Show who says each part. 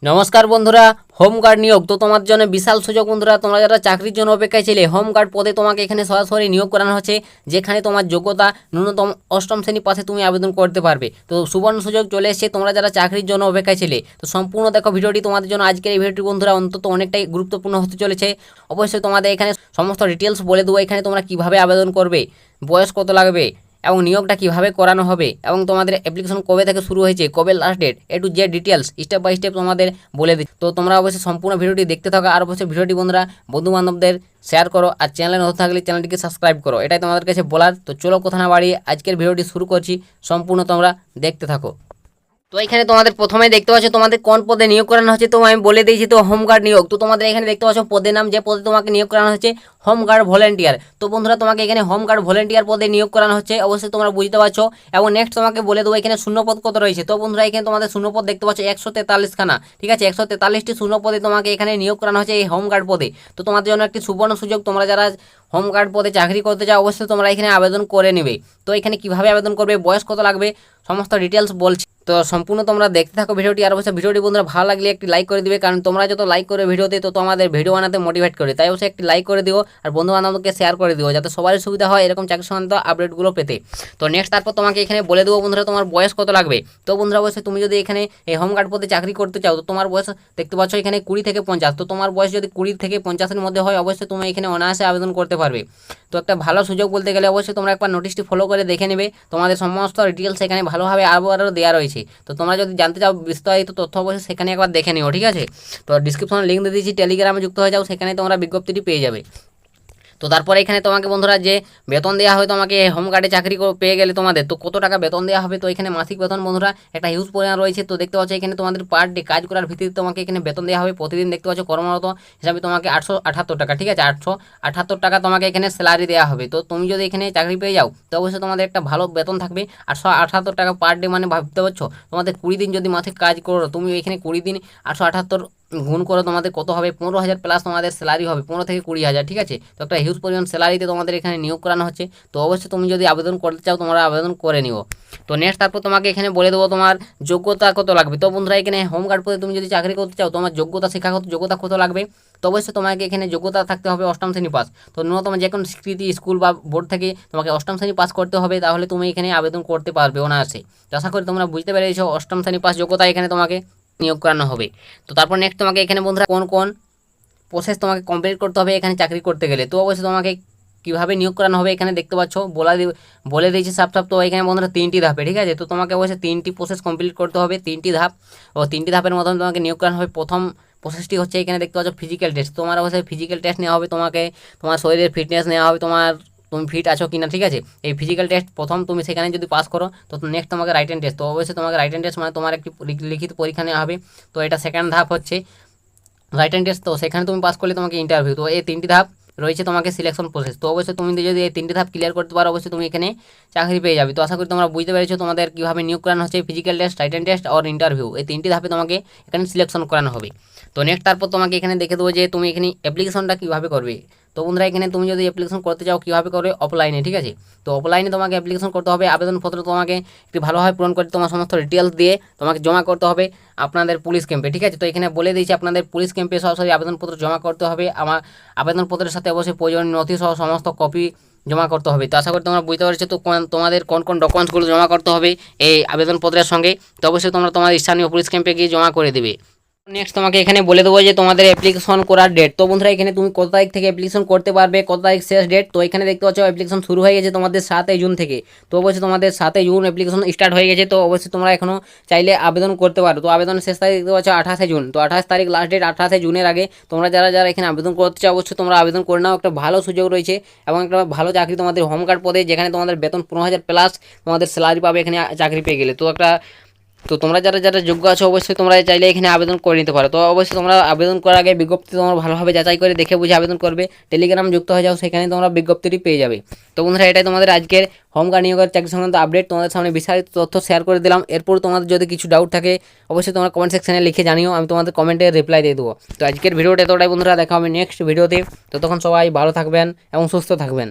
Speaker 1: নমস্কার বন্ধুরা, home guard নিয়োগ তো তোমার জন্য বিশাল সুযোগ বন্ধুরা। তোমরা যারা চাকরির জন্য অপেক্ষায় ছিলে, হোম গার্ড পদে তোমাকে এখানে সরাসরি নিয়োগ করানো হচ্ছে, যেখানে তোমার যোগ্যতা ন্যূনতম অষ্টম শ্রেণী পাশে তুমি আবেদন করতে পারবে। তো সুবর্ণ সুযোগ চলে এসেছে তোমরা যারা চাকরির জন্য অপেক্ষায় ছিলে। তো সম্পূর্ণ দেখো ভিডিওটি তোমাদের জন্য। আজকের এই ভিডিওটি বন্ধুরা অন্তত অনেকটাই গুরুত্বপূর্ণ হতে চলেছে। অবশ্যই তোমাদের এখানে সমস্ত ডিটেলস বলে দেবো, এখানে তোমরা কিভাবে আবেদন করবে, বয়স কত লাগবে এবং নিয়োগটা কিভাবে করানো হবে এবং তোমাদের অ্যাপ্লিকেশন কবে থেকে শুরু হয়েছে, কবে লাস্ট ডেট, টু যে ডিটেলস স্টেপ বাই স্টেপ তোমাদের বলে দিই। তো তোমরা অবশ্যই সম্পূর্ণ ভিডিওটি দেখতে থাকো, আর অবশ্যই ভিডিওটি বন্ধুরা বন্ধু বান্ধবদের শেয়ার করো, আর চ্যানেলে নতুন থাকলে চ্যানেলটিকে সাবস্ক্রাইব করো, এটাই তোমাদের কাছে বলার। তো চলো কথা না বাড়িয়ে আজকের ভিডিওটি শুরু করছি, সম্পূর্ণ তোমরা দেখতে থাকো। তো এখানে তোমাদের প্রথমে দেখতে পাচ্ছ তোমাদের কোন পদে নিয়োগ করানো হচ্ছে, তো আমি বলে দিয়েছি। তো হোম গার্ড নিয়োগ, তো তোমাদের এখানে দেখতে পাচ্ছ পদের নাম, যে পদে তোমাকে নিয়োগ করানো হচ্ছে হোম গার্ড ভলেন্টিয়ার। তো বন্ধুরা তোমাকে এখানে হোম গার্ড ভলেন্টিয়ার পদে নিয়োগ করানো হচ্ছে, অবশ্যই তোমরা বুঝতে পারছো। এবং নেক্সট তোমাকে বলে দেবো এখানে শূন্যপদ কত রয়েছে। তো বন্ধুরা এখানে তোমাদের শূন্যপদ দেখতে পাচ্ছ 143 খানা, ঠিক আছে। 143টি শূন্যপদে তোমাকে এখানে নিয়োগ করানো হচ্ছে এই হোম গার্ড পদে। তো তোমাদের জন্য একটি সুবর্ণ সুযোগ, তোমরা যারা হোম গার্ড পদে চাকরি করতে চাও অবশ্যই তোমরা এখানে আবেদন করে নেবে। তো এখানে কিভাবে আবেদন করবে, বয়স কত লাগবে, সমস্ত ডিটেলস বলছি। তো সম্পূর্ণ তোমরা দেখতে থাকো ভিডিওটি। আর অবশ্যই ভিডিওটি বন্ধুরা ভালো লাগলে একটি লাইক করে দিবে, কারণ তোমরা যত লাইক করে ভিডিওতে তো আমাদের ভিডিও বানাতে মোটিভেট করে, তাই অবশ্যই একটি লাইক করে দিও আর বন্ধু বান্ধবকে শেয়ার করে দিও, যাতে সবারই সুবিধা হয় এরকম চাকরি সংক্রান্ত আপডেটগুলো পেতে। তো নেক্সট তারপর তোমাকে এখানে বলে দেবো বন্ধুরা তোমার বয়স কত লাগবে। তো বন্ধুরা অবশ্যই তুমি যদি এখানে এই হোম গার্ড পদে চাকরি করতে চাও, তো তোমার বয়স দেখতে পাচ্ছ এখানে 20 থেকে 50। তো তোমার বয়স যদি 20 থেকে 50-এর মধ্যে হয় অবশ্যই তুমি এখানে অনায়াসে আবেদন করতে পারবে। তো একটা ভালো সুযোগ বলতে গেলে অবশ্যই তোমরা একবার নোটিশটি ফলো করে দেখে নেবে, তোমাদের সমস্ত ডিটেলস এখানে ভালোভাবে আরও দেওয়া রয়েছে। তো তোমরা যদি জানতে চাও বিস্তারিত তথ্য অবশ্যই সেখানে একবার দেখে নিও, ঠিক আছে। তো ডিসক্রিপশনে লিঙ্ক দিয়ে দিয়েছি, টেলিগ্রামে যুক্ত হয়ে যাও, সেখানে তোমরা বিজ্ঞপ্তিটি পেয়ে যাবে। তো তারপরে এখানে তোমাকে বন্ধুরা যে বেতন দেওয়া হয় তোমাকে হোম গার্ডে চাকরি পেয়ে গেলে তোমাদের, তো কত টাকা বেতন দেওয়া হবে। তো এখানে মাসিক বেতন বন্ধুরা একটা হিউজ পরিমাণ রয়েছে। তো দেখতে পাচ্ছ এখানে তোমাদের পার ডে কাজ করার ভিত্তিতে তোমাকে এখানে বেতন দেওয়া হবে। প্রতিদিন দেখতে পাচ্ছ কর্মরত হিসাবে তোমাকে 878 টাকা, ঠিক আছে। 878 টাকা তোমাকে এখানে স্যালারি দেওয়া হবে। তো তুমি যদি এখানে চাকরি পেয়ে যাও তো অবশ্যই তোমাদের একটা ভালো বেতন থাকবে। 878 টাকা পার ডে, মানে ভাবতে পারছো তোমাদের 20 দিন যদি মাসে কাজ করো, তুমি এখানে 20 দিন 878 গুণ করে তোমাদের কত হবে, 15,000 প্লাস তোমাদের স্যালারি হবে, 15 থেকে 20,000, ঠিক আছে। তো একটা হিউজ পরিমাণ স্যালারিতে তোমাদের এখানে নিয়োগ করানো হচ্ছে। তো অবশ্যই তুমি যদি আবেদন করতে চাও তোমরা আবেদন করে নিও। তো নেক্সট তারপর তোমাকে এখানে বলে দেবো তোমার যোগ্যতা কত লাগবে। তো বন্ধুরা এখানে হোম গার্ড পদে তুমি যদি চাকরি করতে চাও তোমার যোগ্যতা, শিক্ষাগত যোগ্যতা কত লাগবে। তো অবশ্যই তোমাকে এখানে যোগ্যতা থাকতে হবে অষ্টম শ্রেণী পাস। তো ন্যূনতম যে কোনো স্বীকৃতি স্কুল বা বোর্ড থেকে তোমাকে অষ্টম শ্রেণী পাস করতে হবে, তাহলে তুমি এখানে আবেদন করতে পারবে অনায়াসে। তো আশা করি তোমরা বুঝতে পেরেছো, অষ্টম শ্রেণী পাস যোগ্যতা এখানে তোমাকে নিয়োগ করানো হবে। তো তারপর নেক্সট তোমাকে এখানে বন্ধুরা কোন কোন প্রসেস তোমাকে কমপ্লিট করতে হবে এখানে চাকরি করতে গেলে। তো অবশ্যই তোমাকে কীভাবে নিয়োগ করানো হবে এখানে দেখতে পাচ্ছ বলে দিয়েছি সাপ সাপ। তো এখানে বন্ধুরা 3টি ধাপে, ঠিক আছে। তো তোমাকে অবশ্যই 3টি প্রসেস কমপ্লিট করতে হবে, 3টি ধাপ, ও 3টি ধাপের মাধ্যমে তোমাকে নিয়োগ করানো হবে। প্রথম প্রসেসটি হচ্ছে এখানে দেখতে পাচ্ছ ফিজিক্যাল টেস্ট। তোমার অবশ্যই ফিজিক্যাল টেস্ট নেওয়া হবে, তোমাকে তোমার শরীরের ফিটনেস নেওয়া হবে, তুমি ফিট আছো কিনা, ঠিক আছে। এই ফিজিক্যাল টেস্ট প্রথম তুমি সেখানে যদি পাস করো তো নেক্সট তোমাকে রাইটেন টেস্ট। তো অবশ্যই তোমাকে রাইটেন টেস্ট মানে তোমার একটি লিখিত পরীক্ষা নেওয়া হবে। তো এটা সেকেন্ড ধাপ হচ্ছে রাইটেন টেস্ট। তো সেখানে তুমি পাস করলে তোমাকে ইন্টারভিউ। তো এই 3টি ধাপ রয়েছে তোমাকে সিলেকশন প্রসেস। তো অবশ্যই তুমি যদি এই 3টি ধাপ ক্লিয়ার করতে পারো অবশ্যই তুমি এখানে চাকরি পেয়ে যাবে। তো আশা করি তোমরা বুঝতে পেরেছো তোমাদের কীভাবে নিয়োগ করানো হচ্ছে, ফিজিক্যাল টেস্ট, রাইটেন টেস্ট আর ইন্টারভিউ, এই 3টি ধাপে তোমাকে এখানে সিলেকশন করানো হবে। তো নেক্সট তারপর তোমাকে এখানে দেখে দেবো যে তুমি এখানে অ্যাপ্লিকেশনটা কীভাবে করবে। তো বন্ধুরা এখানে তুমি যদি অ্যাপ্লিকেশন করতে চাও কীভাবে করবে, অফলাইনে, ঠিক আছে। তো অফলাইনে তোমাকে অ্যাপ্লিকেশন করতে হবে, আবেদনপত্র তোমাকে একটু ভালোভাবে পূরণ করে তোমার সমস্ত ডিটেলস দিয়ে তোমাকে জমা করতে হবে আপনাদের পুলিশ ক্যাম্পে, ঠিক আছে। তো এখানে বলে দিয়েছি আপনাদের পুলিশ ক্যাম্পে সরাসরি আবেদনপত্র জমা করতে হবে। আমার আবেদনপত্রের সাথে অবশ্যই প্রয়োজনীয় নথি সহ সমস্ত কপি জমা করতে হবে। তো আশা করি তোমরা বুঝতে পারছো। তো তোমাদের কোন কোন ডকুমেন্টসগুলো জমা করতে হবে এই আবেদনপত্রের সঙ্গে, তো অবশ্যই তোমরা তোমাদের স্থানীয় পুলিশ ক্যাম্পে গিয়ে জমা করে দেবে। নেক্সট তোমাকে এখানে বলে দেবো যে তোমাদের অ্যাপ্লিকেশন করার ডেট। তো বন্ধুরা এখানে তুমি কত তারিখ থেকে অ্যাপ্লিকেশন করতে পারবে, কত তারিখ শেষ ডেট। তো এখানে দেখতে পাচ্ছ অ্যাপ্লিকেশন শুরু হয়ে গেছে তোমাদের 7 জুন থেকে। তো অবশ্যই তোমাদের 7 জুন অ্যাপ্লিকেশন স্টার্ট হয়ে গেছে। তো অবশ্যই তোমরা এখনও চাইলে আবেদন করতে পারো। তো আবেদনের শেষ তারিখ দেখতে পাচ্ছ 28 জুন। তো 28 তারিখ লাস্ট ডেট। 28 জুনের আগে তোমরা যারা যারা এখানে আবেদন করতে চাও অবশ্যই তোমরা আবেদন করে নাও। একটা ভালো সুযোগ রয়েছে এবং একটা ভালো চাকরি তোমাদের হোম গার্ড পদে, যেখানে তোমাদের বেতন 15,000 প্লাস তোমাদের স্যালারি পাবে এখানে চাকরি পেয়ে গেলে। তো তোমরা যারা যারা যোগ্য আছো অবশ্যই তোমরা চাইলে এখানে আবেদন করে নিতে পারো। তো অবশ্যই তোমরা আবেদন করার আগে বিজ্ঞপ্তি তোমরা ভালোভাবে যাচাই করে দেখে বুঝে আবেদন করবে। টেলিগ্রাম যুক্ত হয়ে যাও, সেখানে তোমরা বিজ্ঞপ্তিটি পেয়ে যাবে। তো বন্ধুরা এটাই তোমাদের আজকের হোম গার্ড নিয়োগের চাকরি সংক্রান্ত আপডেট, তোমাদের সামনে বিস্তারিত তথ্য শেয়ার করে দিলাম। এরপর তোমাদের যদি কিছু ডাউট থাকে অবশ্যই তোমরা কমেন্ট সেকশনে লিখে জানিও, আমি তোমাদের কমেন্টে রিপ্লাই দিয়ে দেবো। তো আজকের ভিডিওটা এতটাই বন্ধুরা, দেখা হবে নেক্সট ভিডিওতে। ততক্ষণ সবাই ভালো থাকবেন এবং সুস্থ থাকবেন।